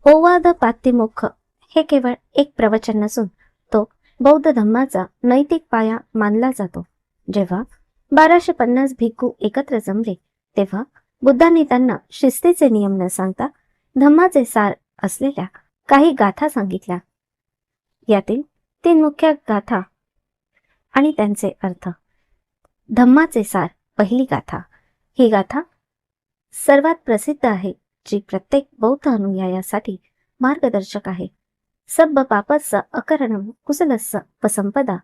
ओवाद पातिमोक्ष हे केवळ एक प्रवचन नसून तो बौद्ध धम्माचा नैतिक पाया मानला जातो. जेव्हा 1250 भिक्खू एकत्र जमले तेव्हा बुद्धांनी त्यांना शिस्तीचे नियम न सांगता धम्माचे सार असलेल्या काही गाथा सांगितल्या. यातील 3 मुख्य गाथा आणि त्यांचे अर्थ. धम्माचे सार. पहिली गाथा. ही गाथा सर्वात प्रसिद्ध आहे, जी प्रत्येक बौद्ध अनुयायासाठी मार्गदर्शक आहे. सब्ब पापस्स अकरणम कुशलस्स उपसंपदा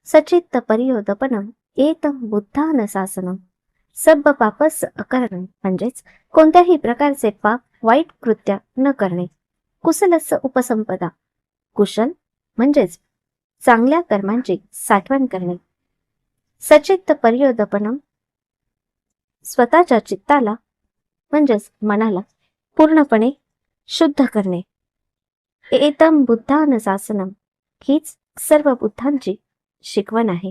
सचित्त परियोदपनम एतं बुद्धान शासनम. सब्ब पापस्स अकरणम म्हणजेच कोणत्याही प्रकारचे पाप, वाईट कृत्य न करणे. कुशलस्स उपसंपदा, कुशल म्हणजेच चांगल्या कर्मांची साठवण करणे. सचित्त परियोदपनम, स्वतःच्या चित्ताला म्हणजेच मनाला पूर्णपणे शुद्ध करणे. एतं बुद्धान शासनम, हीच सर्व बुद्धांची शिकवण आहे.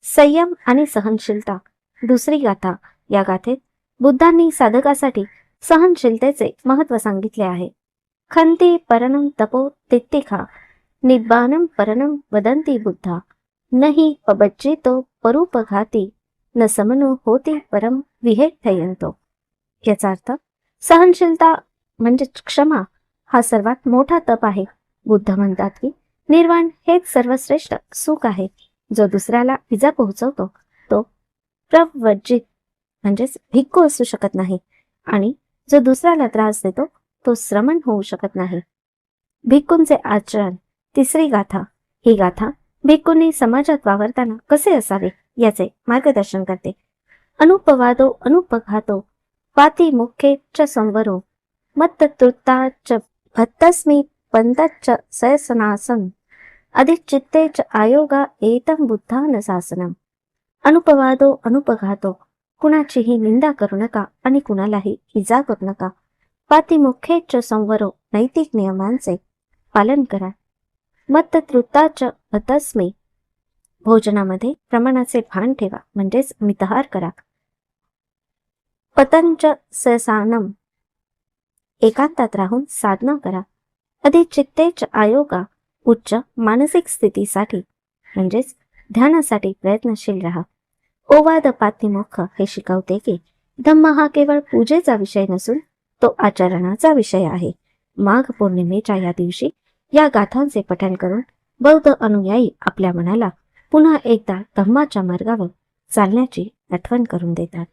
संयम आणि सहनशीलता. दुसरी गाथा. या गाथेत बुद्धांनी साधकासाठी सहनशीलतेचे महत्त्व सांगितले आहे. खंती परणम तपो तित्तिखा निब्बानम परणम वदंती बुद्धा नहि पबज्जितो परूपघाती न समनो होती परम विहेठयंतो. याचा अर्थ सहनशीलता म्हणजे क्षमा हा सर्वात मोठा तप आहे. बुद्ध म्हणतात की निर्वाण हेच सर्वश्रेष्ठ सुख आहे. जो दुसऱ्याला इजा पोहोचवतो तो प्रव्रजित म्हणजेच भिक्खू असू शकत नाही आणि जो दुसऱ्याला त्रास देतो तो श्रमण होऊ शकत नाही. भिक्खूंचे आचरण. तिसरी गाथा. ही गाथा भिक्खूंनी समाजात वावरताना कसे असावे याचे मार्गदर्शन करते. अनुपवादो अनुपघातो पातिमोक्खे च संवरो मत्ततृप्ता च भत्तस्मि पंतच्च सयसनासं अधिचित्ते च आयोगा एतं बुद्धान शासनम. अनुपवादो अनुपघातो, कुणाचीही निंदा करू नका आणि कुणालाही इजा करू नका. पातिमोक्खे च संवरो, नैतिक नियमांचे पालन करा. मत्ततृप्ताच भत्तस्मि, भोजनामध्ये प्रमाणाचे भान ठेवा म्हणजेच मितहार करा. पतंच सयसानम, एकांतात राहून साधना करा. अधिचित्तेच आयोगा, उच्च मानसिक स्थितीसाठी म्हणजेच ध्यानासाठी प्रयत्नशील राहा. ओवाद पातिमोक्ष हे शिकवते की धम्म हा केवळ पूजेचा विषय नसून तो आचरणाचा विषय आहे. माघ पौर्णिमेच्या या दिवशी या गाथांचे पठण करून बौद्ध अनुयायी आपल्या मनाला पुन्हा एकदा धम्माच्या मार्गावर चालण्याची आठवण करून देतात.